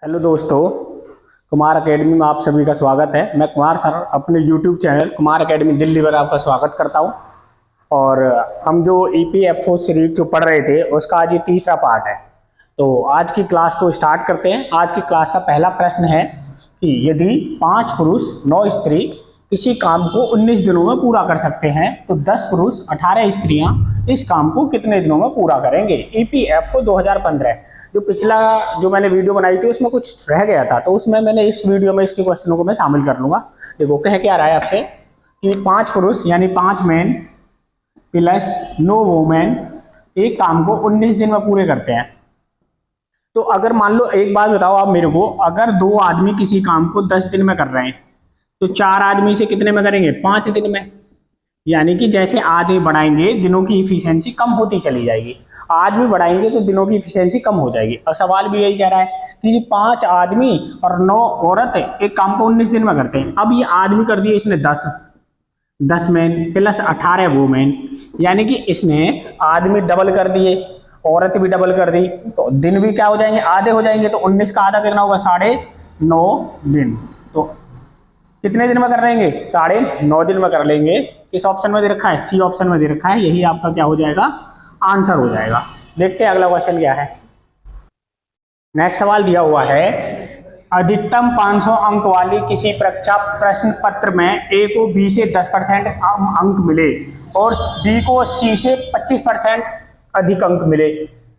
Hello दोस्तों, Kumar academy में आप सभी का स्वागत है। मैं कुमार सर अपने YouTube channel Kumar academy Delhi पर आपका स्वागत करता हूं। और हम जो EPFO सीरीज जो पढ़ रहे थे उसका आज ये तीसरा पार्ट है। तो आज की क्लास को स्टार्ट करते हैं। आज की क्लास का पहला प्रश्न है कि यदि 5 पुरुष 9 स्त्री किसी काम को 19 दिनों में पूरा कर सकते हैं तो 10 पुरुष 18 स्त्रियां इस काम को कितने दिनों में पूरा करेंगे। EPFO 2015 जो पिछला जो मैंने वीडियो बनाई थी उसमें कुछ रह गया था, तो उसमें मैंने इस वीडियो में इसके क्वेश्चनों को मैं शामिल कर लूंगा। देखो कह क्या रहा है आपसे कि 5 पुरुष यानी 5 मैन प्लस 9 वोमेन एक काम को 19 दिन में पूरे करते हैं। तो अगर मान लो, एक बात बताओ आप मेरे को, अगर 2 आदमी किसी काम को 10 दिन में कर रहे हैं तो 4 आदमी से कितने में करेंगे? 5 दिन में। यानी कि जैसे आदमी बढ़ाएंगे दिनों की इफिशियंसी कम होती चली जाएगी, आदमी बढ़ाएंगे तो दिनों की इफिशियंसी कम हो जाएगी। और सवाल भी यही कह रहा है कि 5 आदमी और 9 औरत एक काम को 19 दिन में करते हैं। अब ये आदमी कर दिए इसने 10 मैन प्लस 18 वोमेन, यानी कि इसने आदमी डबल कर दिए, औरत भी डबल कर दी, तो दिन भी क्या हो जाएंगे? आधे हो जाएंगे। तो 19 का आधा कितना होगा? 9.5 दिन। तो कितने दिन में कर लेंगे? 9.5 दिन में कर लेंगे। किस ऑप्शन में दे रखा है? सी ऑप्शन में दे रखा है। यही आपका क्या हो जाएगा? आंसर हो जाएगा। देखते हैं अगला क्वेश्चन क्या है। नेक्स्ट सवाल दिया हुआ है, अधिकतम 500 अंक वाली किसी परीक्षा प्रश्न पत्र में A को B से 10% अंक मिले और B को C से 25% अधिक अंक मिले,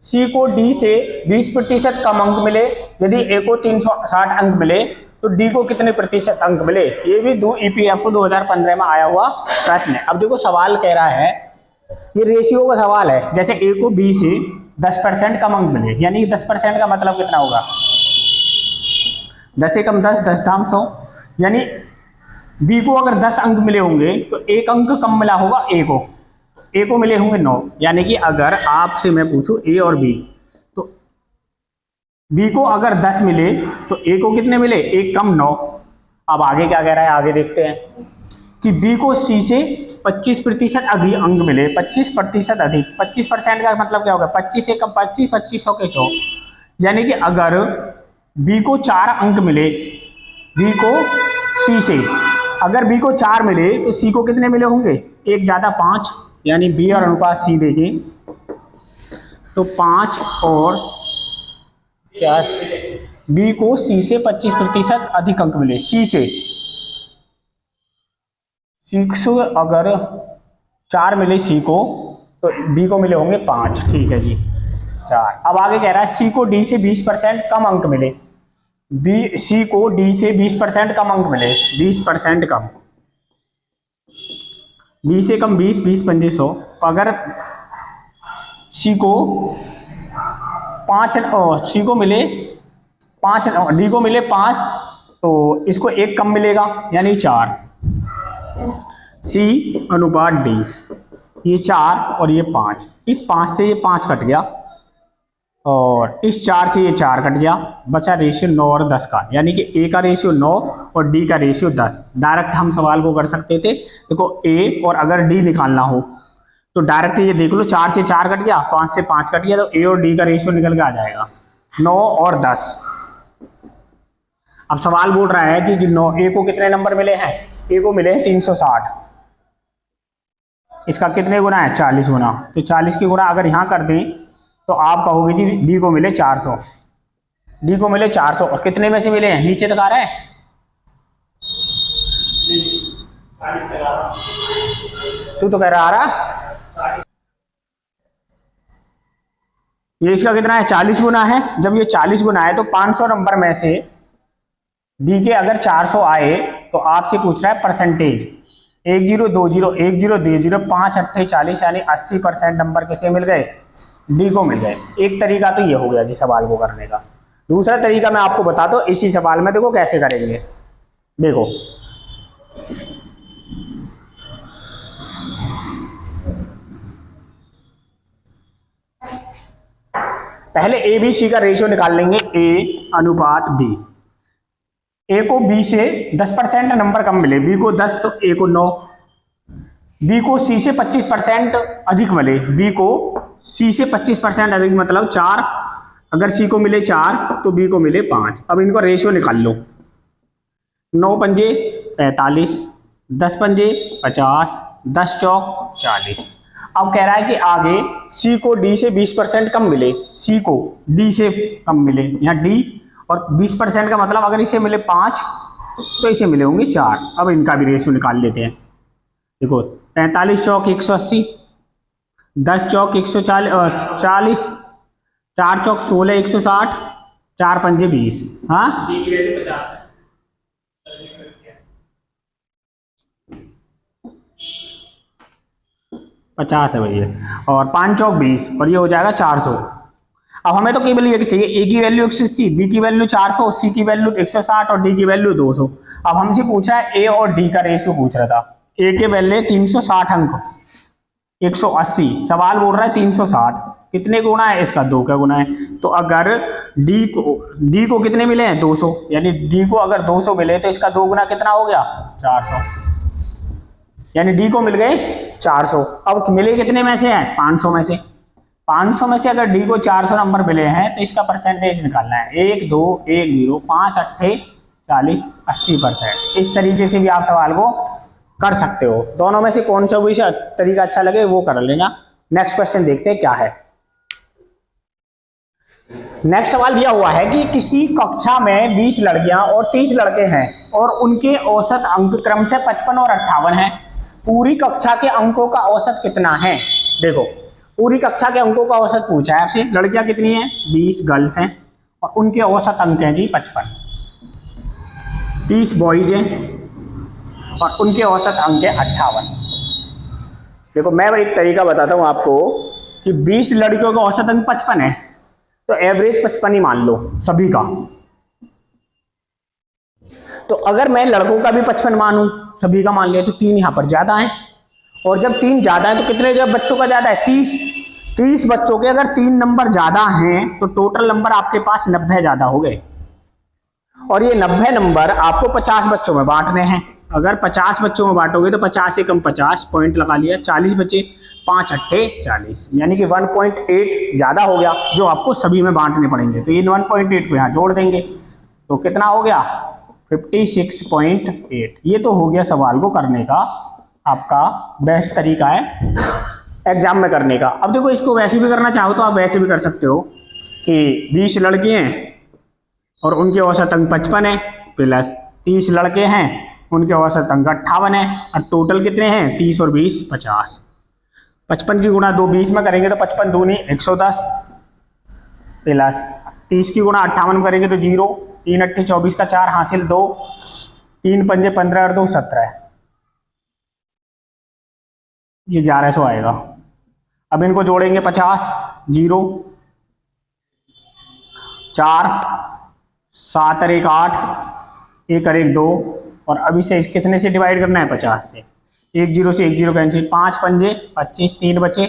C को D से 20% कम अंक मिले, यदि A को 360 अंक मिले तो D को कितने प्रतिशत अंक मिले? ये भी EPFO 2015 में आया हुआ प्रश्न है। अब देखो सवाल कह रहा है, ये रेशियो का सवाल है। जैसे A को B से 10% कम अंक मिले, यानी 10% का मतलब कितना होगा? 10 से कम 10, 10 दाम 100। यानी B को अगर 10 अंक मिले होंगे तो 1 अंक कम मिला होगा A को मिले होंगे 9। यानी कि अगर आपसे मैं पूछूं A और B, तो B को अगर 10 मिले तो A को कितने मिले? 1 कम 9। अब आगे क्या कह रहा है, आगे देखते हैं कि B को C से 25% अधिक अंक मिले, 25% अधिक। 25% का मतलब क्या होगा? 25 से कम 25, 25 के 4। यानी कि अगर B को 4 अंक मिले, B को C से, अगर B को 4 मिले तो C को कितने मिले होंगे? 1 ज़्यादा 5, यानी B और अनुपात C देखें तो 5 और 4, B को C से 25% अधिक अंक मिले। C से अगर 4 मिले C को तो B को मिले होंगे 5। ठीक है जी, 4। अब आगे कह रहा है C को D से 20% कम अंक मिले, C को D से 20% कम अंक मिले, 20% कम, 20 से कम 20, 20 पंजे 100। अगर C को 5, C को मिले 5, D को मिले 5 तो इसको 1 कम मिलेगा, यानी 4। C अनुपात D, ये 4 और ये 5, इस 5 से ये 5 कट गया और इस 4 से ये 4 कट गया, बचा रेशियो 9 और 10 का। यानी कि A का रेशियो 9 और D का रेशियो 10। डायरेक्ट हम सवाल को कर सकते थे। देखो A और अगर D निकालना हो तो डायरेक्ट ये देख लो, 4 से 4 कट गया, 5 से 5 कट गया, तो A और D का रेशियो निकल के आ जाएगा 9 और 10। अब सवाल बोल रहा है कि 9 A को कितने नंबर मिले हैं? A को मिले हैं 360। इसका कितने गुना है? 40 गुना। तो 40 के गुना अगर यहां कर दें तो आप कहोगे जी D को मिले 400। D को मिले 400 और कितने में से मिले हैं? नीचे तक आ रहा है, तू तो कह रहा आ रहा। ये इसका कितना है? 40 गुना है। जब ये 40 गुना है तो 500 नंबर में से D के अगर 400 आए तो आपसे पूछ रहा है परसेंटेज। 1 0 2 0 1 0 2 0 5 8 40, यानी 80% नंबर किसे मिल गए? D को मिल गए। एक तरीका तो ये हो गया जी सवाल को करने का। दूसरा तरीका मैं आपको बता दूं इसी सवाल में, देखो कैसे करेंगे। देखो पहले ABC का रेशियो निकाल लेंगे, A अनुपात B। A को B से 10% नंबर कम मिले, B को 10 तो A को 9। B को C से 25% अधिक मिले, B को C से 25% अधिक, मतलब 4 अगर सी को मिले 4 तो बी को मिले 5। अब इनका रेशियो निकाल लो। 9 पंजे 45, 10 पंजे 50, 10 चौक 40। अब कह रहा है कि आगे सी को डी से 20% कम मिले, सी को डी से कम मिले, यहाँ डी, और 20% का मतलब अगर इसे मिले 5 तो इसे मिले होंगे 4। अब इनका भी रेशियो निकाल लेते हैं। देखो 45 चौक 180, 10 चौक 140, 4 चौक 16 160, 4 पंजे 20। हाँ 50 है भैया, और 5 चौक 20, और ये हो जाएगा 400। अब हमें तो केवल ये चाहिए, ए की वैल्यू 180, बी की वैल्यू 400, सी की वैल्यू 160 और डी की वैल्यू 200। अब हमसे पूछ रहा है ए और डी का रेशियो पूछ रहा था। ए के वैल्यू 360 अंक 180, सवाल बोल रहा है 360 कितने गुना है, इसका 2 का गुना है। तो अगर डी को कितने मिले हैं 200, यानी डी को अगर 200 मिले तो इसका 2 गुना कितना हो गया 400, यानी डी को मिल गए 400। अब मिले कितने में से हैं 500 में से। 500 में से अगर डी को 400 नंबर मिले हैं तो इसका परसेंटेज निकालना है। 1 2 1 0 5 8 40 80%। इस तरीके से भी आप सवाल को कर सकते हो। दोनों में से कौन सा भी तरीका अच्छा लगे वो कर लेना। नेक्स्ट क्वेश्चन देखते हैं क्या है। नेक्स्ट सवाल दिया हुआ है कि किसी कक्षा में 20 लड़कियां और 30 लड़के हैं और उनके औसत अंक क्रम से 55 और 58 हैं। पूरी कक्षा के अंकों का औसत कितना है। देखो पूरी कक्षा के अंकों का औसत पूछा है आपसे। लड़कियां कितनी हैं 20 गर्ल्स हैं और उनके औसत अंक हैं जी 55। 30 बॉयज हैं और उनके औसत अंक है 58। देखो मैं एक तरीका बताता हूं आपको कि 20 लड़कियों का औसत अंक 55 है तो एवरेज 55 ही मान लो सभी का। तो अगर मैं लड़कों का भी 55 मानूं, सभी का मान लिया, तो 3 यहां पर ज्यादा है। और जब 3 ज्यादा है तो कितने जब बच्चों का ज्यादा है 30 बच्चों के अगर 3 नंबर ज्यादा हैं तो टोटल नंबर आपके पास 90 ज्यादा हो गए। और ये 90 नंबर आपको 50 बच्चों में बांटने हैं। अगर 50 बच्चों में बांटोगे तो 50 से कम 50 पॉइंट लगा लिया, 40 बचे, 5 अट्ठे 40, यानी कि 1.8 ज्यादा हो गया जो आपको सभी में बांटने पड़ेंगे। तो ये 1.8 को यहाँ जोड़ देंगे तो कितना हो गया 56.8। ये तो हो गया सवाल को करने का आपका बेस्ट तरीका है एग्जाम में करने का। अब देखो इसको वैसे भी करना चाहो तो आप वैसे भी कर सकते हो कि 20 लड़के हैं और उनके औसत अंक 55 है प्लस 30 लड़के हैं उनके औसत अंक 58 है और टोटल कितने हैं 30 और 20 50। 55 की गुणा 2 20 में करेंगे तो 55 दूनी 110 प्लस 30 की गुणा 58 में करेंगे तो 0, 3 अट्ठे 24 का 4 हासिल 2, 3 पंजे 15 और 2 17, ये 1100 आएगा। अब इनको जोड़ेंगे 50, 0, 4, 7 और 1 8, 1 और 1 2, और अभी से कितने से डिवाइड करना है 50 से। 1 0 से 1 0 कैंसिल, 5 पंजे 25, 3 बचे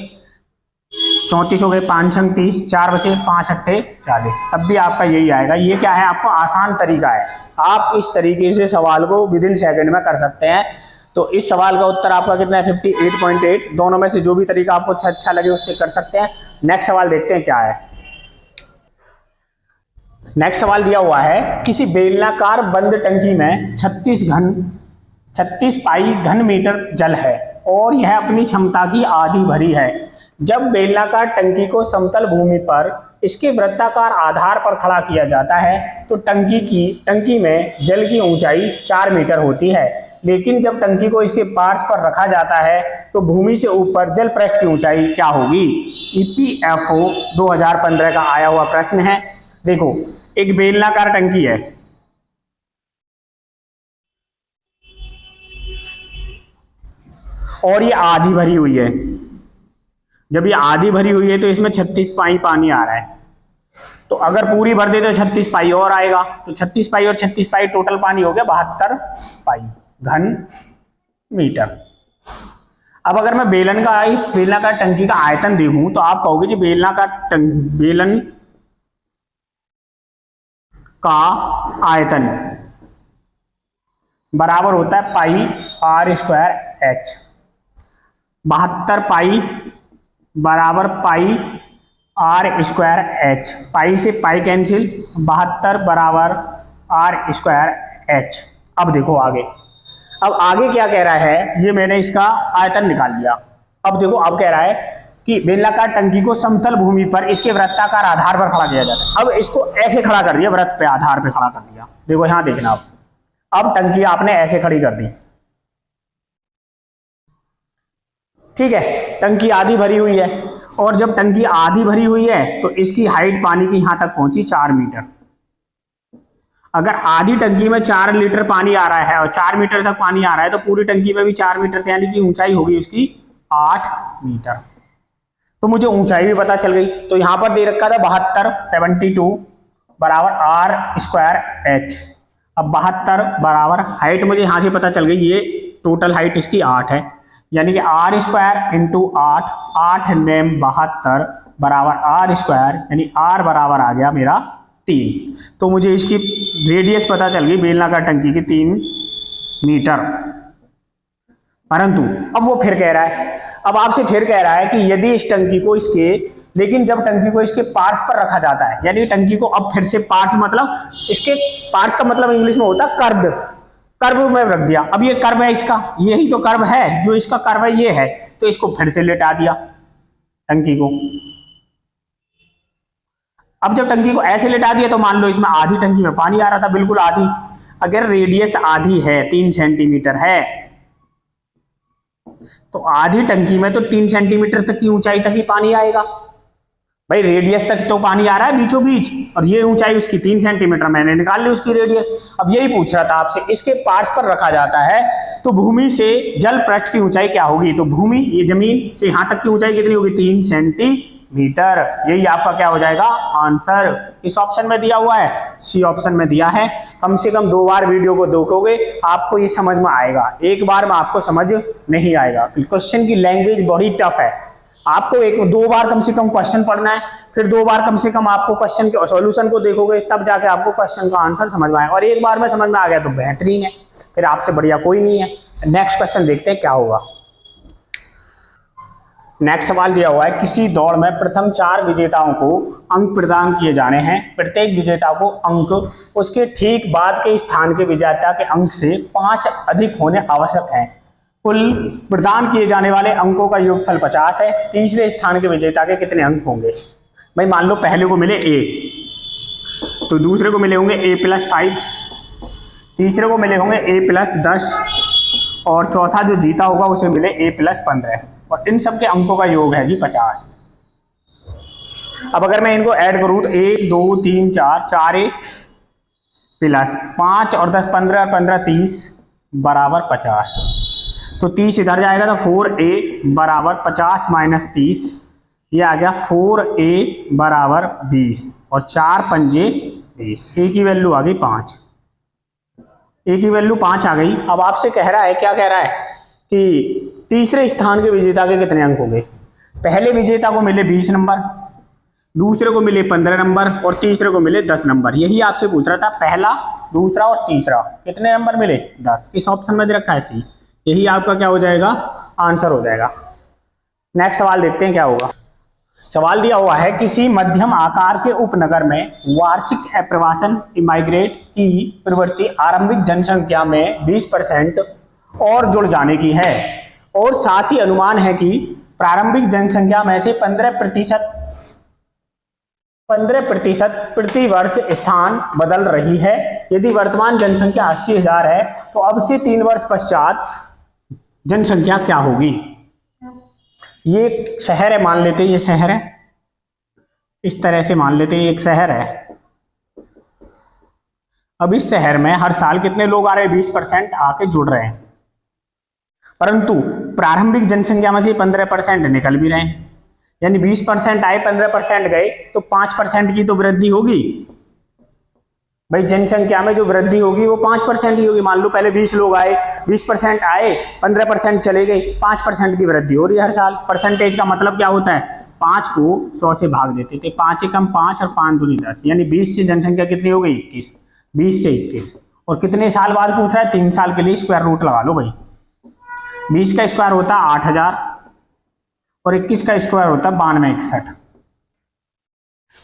34 हो गए, 5 छंग 30, 4 बचे, 5 अट्ठे 40। तब भी आपका यही आएगा। ये क्या है आपको आसान तरीका है, आप इस तरीके से सवाल को विद इन सेकेंड में कर सकते हैं। तो इस सवाल का उत्तर आपका कितना है 58.8। दोनों में से जो भी तरीका आपको अच्छा लगे उससे कर सकते हैं। नेक्स्ट सवाल देखते हैं क्या है। नेक्स्ट सवाल दिया हुआ है किसी बेलनाकार बंद टंकी में 36 पाई घन मीटर जल है और यह अपनी क्षमता की आधी भरी है। जब बेलनाकार टंकी को समतल भूमि पर इसके वृत्ताकार आधार पर खड़ा किया जाता है तो टंकी में जल की ऊंचाई 4 मीटर होती है, लेकिन जब टंकी को इसके पार्श्व पर रखा जाता है तो भूमि से ऊपर जल पृष्ठ की ऊंचाई क्या होगी। EPFO 2015 का आया हुआ प्रश्न है। देखो एक बेलनाकार टंकी है और ये आधी भरी हुई है। जब ये आधी भरी हुई है तो इसमें 36 पाई पानी आ रहा है। तो अगर पूरी भर दे तो 36 पाई और आएगा, तो 36 पाई और 36 पाई टोटल पानी हो गया 72 पाई घन मीटर। अब अगर मैं इस बेलनाकार टंकी का आयतन देखूं तो आप कहोगे जी बेलन का आयतन बराबर होता है पाई R स्क्वायर H। 72 पाई बराबर पाई आर स्क्वायर एच, पाई से पाई कैंसिल, 72 बराबर आर स्क्वायर एच। अब देखो आगे, अब आगे क्या कह रहा है, ये मैंने इसका आयतन निकाल लिया। अब देखो अब कह रहा है कि बेलनाकार टंकी को समतल भूमि पर इसके वृत्ताकार आधार पर खड़ा किया जाता है। अब इसको ऐसे खड़ा कर दिया, वृत्त पे आधार पे खड़ा कर दिया। देखो यहां देखना, अब टंकी आपने ऐसे खड़ी कर दी, ठीक है। टंकी आधी भरी हुई है, और जब टंकी आधी भरी हुई है तो इसकी हाइट पानी की यहां तक पहुंची 4 मीटर। अगर आधी टंकी में 4 लीटर पानी आ रहा है और 4 मीटर तक पानी आ रहा है, तो पूरी टंकी में भी 4 मीटर, यानी कि ऊंचाई होगी उसकी 8 मीटर। तो मुझे ऊंचाई भी पता चल गई। तो यहां पर दे रखा था 72, 72 बराबर आर स्क्वायर एच। अब 72 बराबर हाइट मुझे यहां से पता चल गई, ये टोटल हाइट इसकी 8 है, यानी कि आर स्क्वायर इंटू 8, 8 नेम 72 बराबर आर स्क्वायर, यानी आर बराबर आ गया मेरा 3। तो मुझे इसकी रेडियस पता चल गई बेलनाकार टंकी की 3 मीटर। परंतु अब वो फिर कह रहा है, अब आपसे फिर कह रहा है कि यदि इस टंकी को इसके, लेकिन जब टंकी को इसके पार्श्व पर रखा जाता है, यानी टंकी को अब फिर से पार्श्व, मतलब इसके पार्श्व का मतलब इंग्लिश में होता है कर्व, कर्व में रख दिया। अब ये कर्व है इसका, यही तो कर्व है, जो इसका कर्व है ये है, तो इसको फिर से लेटा दिया टंकी को। अब जब टंकी को ऐसे लेटा दिया तो मान लो इसमें आधी टंकी में पानी आ रहा था, बिल्कुल आधी। अगर रेडियस आधी है, 3 सेंटीमीटर है, तो आधी टंकी में तो 3 सेंटीमीटर तक की ऊंचाई तक ही पानी आएगा। भाई रेडियस तक तो पानी आ रहा है बीचों बीच, और ये ऊंचाई उसकी 3 सेंटीमीटर, मैंने निकाल ली उसकी रेडियस। अब यही पूछ रहा था आपसे, इसके पार्श्व पर रखा जाता है तो भूमि से जल पृष्ठ की ऊंचाई क्या होगी। तो भूमि, ये जमीन से यहां तक की ऊंचाई कितनी होगी, 3 सेंटीमीटर। यही आपका क्या हो जाएगा आंसर। किस ऑप्शन में दिया हुआ है, सी ऑप्शन में दिया है। कम से कम 2 बार वीडियो को देखोगे आपको ये समझ में आएगा, एक बार में आपको समझ नहीं आएगा। क्वेश्चन की लैंग्वेज बड़ी टफ है, आपको 1-2 बार कम से कम क्वेश्चन पढ़ना है, फिर 2 बार कम से कम आपको क्वेश्चन के सॉल्यूशन को देखोगे, तब जाके आपको क्वेश्चन का आंसर समझ में आएगा। और एक बार में समझ में आ गया तो बेहतरीन है, फिर आपसे बढ़िया कोई नहीं है। नेक्स्ट क्वेश्चन देखते हैं क्या होगा। नेक्स्ट सवाल दिया हुआ है, किसी दौड़ में प्रथम 4 विजेताओं को अंक प्रदान किए जाने हैं। प्रत्येक विजेता को अंक उसके ठीक बाद के स्थान के विजेता के अंक से 5 अधिक होने आवश्यक हैं। कुल प्रदान किए जाने वाले अंकों का योगफल 50 है। तीसरे स्थान के विजेता के कितने अंक होंगे। भाई मान लो पहले को मिले A, तो दूसरे को मिले होंगे A+5, तीसरे को मिले होंगे A+10, और चौथा जो जीता होगा उसे मिले A+15, और इन सब के अंकों का योग है जी 50। अब अगर मैं इनको ऐड करूं तो 1 2 3 4, 4A प्लस 5 और 10 15, 15 30 बराबर 50। तो 30 इधर जाएगा तो 4A बराबर 50 माइनस 30, ये आ गया 4A बराबर 20, और 4 पंजे 20। A की वैल्यू आ गई 5, A की वैल्यू 5 आ गई। अब आपसे कह रहा है, क्या कह रहा है कि तीसरे स्थान के विजेता के कितने अंक होंगे। पहले विजेता को मिले 20 नंबर, दूसरे को मिले 15 नंबर, और तीसरे को मिले 10 नंबर। यही आपसे पूछ रहा था, पहला, दूसरा और तीसरा कितने नंबर मिले, 10। किस ऑप्शन में दे रखा है, सी। यही आपका क्या हो जाएगा, आंसर हो जाएगा। नेक्स्ट सवाल देखते हैं क्या होगा। सवाल दिया हुआ है, किसी मध्यम आकार के उपनगर में वार्षिक अप्रवासन इमाइग्रेट की प्रवृत्ति आरंभिक जनसंख्या में 20% और जुड़ जाने की है, और साथ ही अनुमान है कि प्रारंभिक जनसंख्या में से 15% प्रति वर्ष स्थान बदल रही है। यदि वर्तमान जनसंख्या 80,000 है तो अब से 3 वर्ष पश्चात जनसंख्या क्या होगी। ये शहर है, मान लेते हैं ये शहर है, इस तरह से मान लेते हैं एक शहर है। अब इस शहर में हर साल कितने लोग आ रहे हैं, 20% आके जुड़ रहे हैं, परंतु प्रारंभिक जनसंख्या में से 15% निकल भी रहे हैं, यानी 20% आए, 15% गए, तो 5% की तो वृद्धि होगी। भाई जनसंख्या में जो वृद्धि होगी वो 5% ही होगी। मान लो पहले 20 लोग आए, 20% आए, 15% चले गए, 5% की वृद्धि हो रही है हर साल। परसेंटेज का मतलब क्या होता है, 5 को 100 से भाग देते थे, 5 एकम 5 और 5 दूनी 10, यानी 20 से जनसंख्या कितनी हो गई, 21। 20 से 21, और कितने साल बाद पूछ रहा है, 3 साल के लिए स्क्वायर रूट लगा लो भाई। 20 का स्क्वायर होता है 8000, और 21 का स्क्वायर होता है 9261।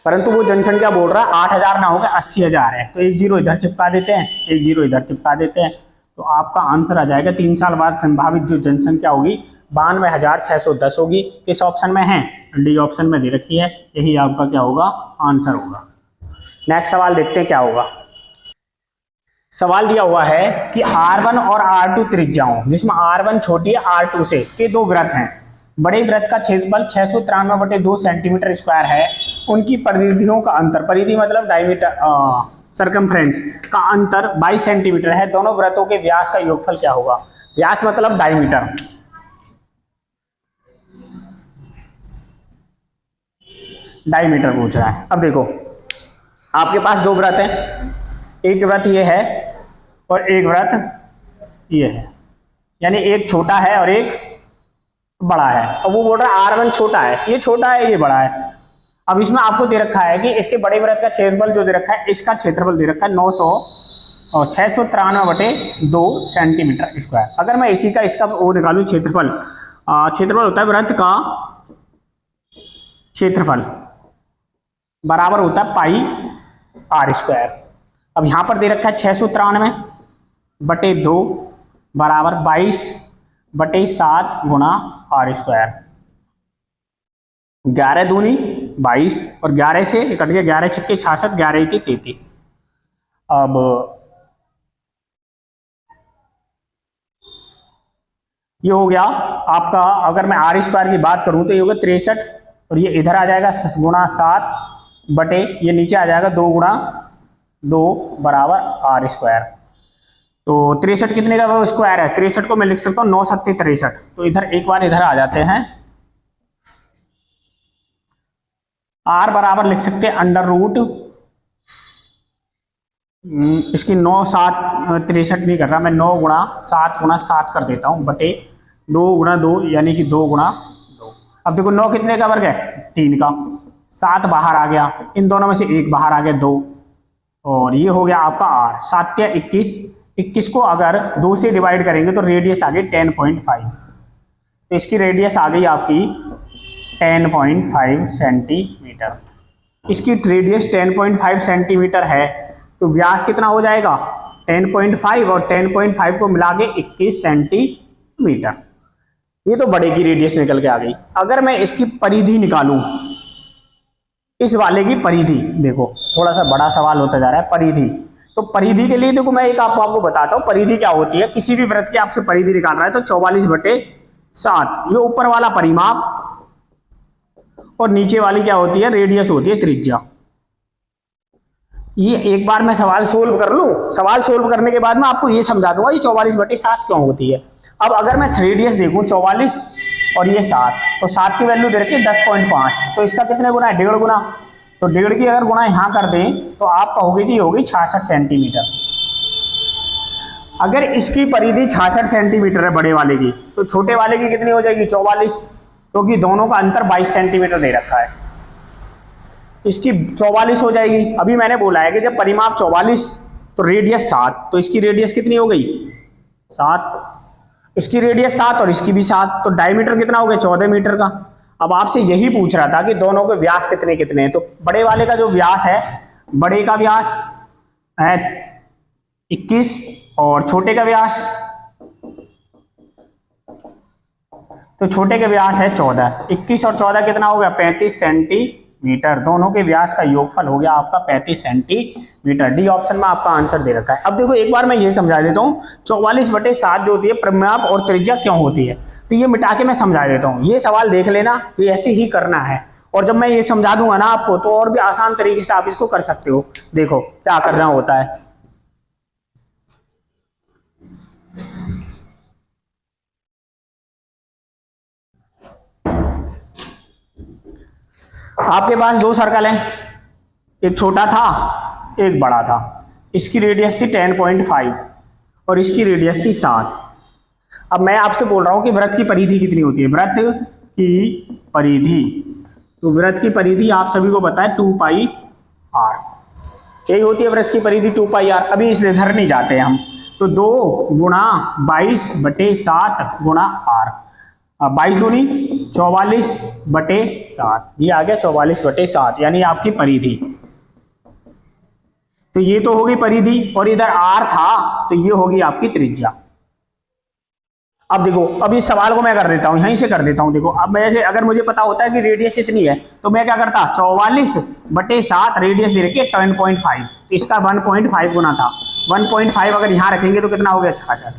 परंतु वो जनसंख्या बोल रहा है 8,000 ना होगा 80,000 है, तो एक जीरो इधर चिपका देते हैं, एक जीरो इधर चिपका देते हैं, तो आपका आंसर आ जाएगा 3 साल बाद संभावित जो जनसंख्या होगी 92,610 होगी। किस ऑप्शन में है? डी ऑप्शन में दे रखी है, यही आपका क्या होगा? आंसर होगा। नेक्स्ट सवाल देखते हैं क्या होगा। सवाल दिया हुआ है कि R1 और R2 त्रिज्याओं, जिसमें R1 छोटी है R2 से, के दो वृत्त हैं। बड़े वृत्त का क्षेत्रफल 693/2 सेंटीमीटर स्क्वायर है। उनकी परिधियों का अंतर, परिधि मतलब डायमीटर, सरकमफ्रेंस का अंतर 22 सेंटीमीटर है। दोनों वृत्तों के व्यास का योगफल क्या होगा? व्यास मतलब डायमीटर, डायमीटर पूछ रहा है। अब देखो, आपके पास दो वृत्त हैं, एक वृत्त ये है और एक वृत्त ये है, यानी एक छोटा है और एक बड़ा है। अब वो बोल रहा है R1 छोटा है, ये छोटा है, ये बड़ा है। अब इसमें आपको दे रखा है कि इसके बड़े वृत्त का क्षेत्रफल जो दे रखा है, इसका क्षेत्रफल दे रखा है 693/2 सेंटीमीटर स्क्वायर। अगर मैं इसी का इसका वो निकालू क्षेत्रफल, क्षेत्रफल होता है वृत्त का क्षेत्रफल बराबर होता है पाई R स्क्वायर। अब यहां पर दे रखा है 693/2 बराबर 22/7 गुणा R स्क्वायर। 11 दूनी 22 और 11 से कट गया, 11 छक्के 66, 11 की 33। अब ये हो गया आपका, अगर मैं R स्क्वायर की बात करूं तो ये होगा 63, और ये इधर आ जाएगा गुणा 7 बटे ये नीचे आ जाएगा 2 गुणा 2 बराबर R स्क्वायर। तो 63 कितने का वो स्क्वायर है? 63 को मैं लिख सकता हूँ 9 सत्ते 63, तो इधर एक बार इधर आ जाते हैं। R बराबर लिख सकते हैं अंडर रूट, इसकी 9 7 63 नहीं कर रहा मैं, 9 गुणा 7 गुणा 7 कर देता हूं, बटे 2 गुणा 2 यानी कि 2 गुणा 2। अब देखो 9 कितने का वर्ग है? 3 का। 7 बाहर आ गया, इन दोनों में से एक बाहर आ गया 2, और ये हो गया आपका R। 7 या 21, 21 को अगर 2 से डिवाइड करेंगे तो रेडियस आ गई 10.5, तो इसकी रेडियस आ गई आपकी 10.5 सेंटीमीटर। इसकी रेडियस 10.5 सेंटीमीटर है, तो व्यास कितना हो जाएगा? 10.5 और 10.5 को मिला के 21 सेंटीमीटर। ये तो बड़े की रेडियस निकल के आ गई। अगर मैं इसकी परिधि निकालूं, इस वाले की परिधि, देखो थोड़ा सा बड़ा सवाल होता जा रहा है, परिधि। तो परिधि के लिए देखो मैं एक आपको बताता हूं परिधि क्या होती है। किसी भी वृत्त की आपसे परिधि निकाल रहा है तो 44/7, ये ऊपर वाला परिमाप, और नीचे वाली क्या होती है? रेडियस होती है, त्रिज्या। ये एक बार मैं सवाल सोल्व कर लूं, सवाल सोल्व करने के बाद मैं आपको ये समझा दूंगा ये 44/7 क्यों होती है। अब अगर मैं रेडियस देखूं 44 और ये 7, तो 7 की वैल्यू दे रखी है 10.5, तो इसका कितने गुना है? 1.5 गुना। तो 1.5 की अगर गुना यहां कर दें तो आपका होगी जी, होगी 66 सेंटीमीटर। अगर इसकी परिधि 66 सेंटीमीटर है बड़े वाले की, तो छोटे वाले की कितनी हो जाएगी? 44, क्योंकि दोनों का अंतर 22 सेंटीमीटर दे रखा है। इसकी 44 हो जाएगी। अभी मैंने बोला है कि जब परिमाप 44 तो रेडियस 7, तो इसकी रेडियस कितनी हो गई? 7। इसकी रेडियस 7 और इसकी भी 7, तो डायमीटर कितना हो गया? 14 मीटर का। अब आपसे यही पूछ रहा था कि दोनों के व्यास कितने कितने हैं। तो बड़े वाले का जो व्यास है, बड़े का व्यास है 21 और छोटे का व्यास, तो छोटे के व्यास है 14। 21 और 14 कितना हो गया? 35 सेंटीमीटर। दोनों के व्यास का योगफल हो गया आपका 35 सेंटीमीटर। डी ऑप्शन में आपका आंसर दे रखा है। अब देखो एक बार मैं ये समझा देता हूँ 44/7 जो होती है परिमाप और त्रिज्या क्यों होती है, तो ये मिटा के मैं समझा देता हूँ। ये सवाल देख लेना, ये ऐसे ही करना है, और जब मैं ये समझा दूंगा ना आपको तो और भी आसान तरीके से आप इसको कर सकते हो। देखो क्या करना होता है। आपके पास दो सर्कल हैं, एक छोटा था एक बड़ा था। इसकी रेडियस थी 10.5 और इसकी रेडियस थी 7। अब मैं आपसे बोल रहा हूं कि वृत्त की परिधि कितनी होती है। वृत्त की परिधि, तो वृत्त की परिधि आप सभी को पता है 2πr, यही होती है वृत्त की परिधि 2πr। अभी इसलिए इधर नहीं जाते हम, तो 2 गुणा 22/7 गुणा r। 22 दूनी 44/7, ये आ गया 44/7, यानी आपकी परिधि। तो ये तो होगी परिधि, और इधर आर था तो ये होगी आपकी त्रिज्या। अब देखो, अब इस सवाल को मैं कर देता हूं, यहीं से कर देता हूं। देखो अब मैं ऐसे, अगर मुझे पता होता है कि रेडियस इतनी है तो मैं क्या करता, 44/7 रेडियस दे रखी है 10.5, तो इसका 1.5 गुना था। 1.5 अगर यहां रखेंगे तो कितना हो गया, 66।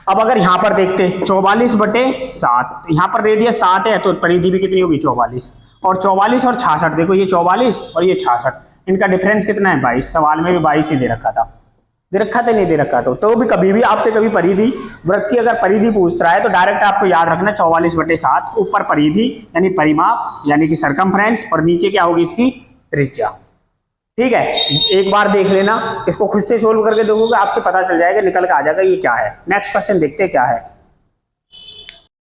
अब अगर यहां पर देखते 44/7, यहां पर रेडियस 7 है तो परिधि भी कितनी होगी, 44। और 44 और 66, देखो ये 44 और ये 66, इनका डिफरेंस कितना है, 22। सवाल में भी 22 ही दे रखा था, दे रखा था नहीं दे रखा, तो भी कभी भी आपसे कभी परिधि, वृत्त की अगर परिधि पूछ रहा है तो डायरेक्ट आपको याद रखना 44/7, ऊपर परिधि यानी परिमाप यानी कि सरकमफ्रेंस, और नीचे क्या होगी इसकी त्रिज्या। ठीक है, एक बार देख लेना, इसको खुद से सोल्व करके देखोगे, आपसे पता चल जाएगा, निकल के आ जाएगा ये क्या है। नेक्स्ट क्वेश्चन देखते हैं क्या है।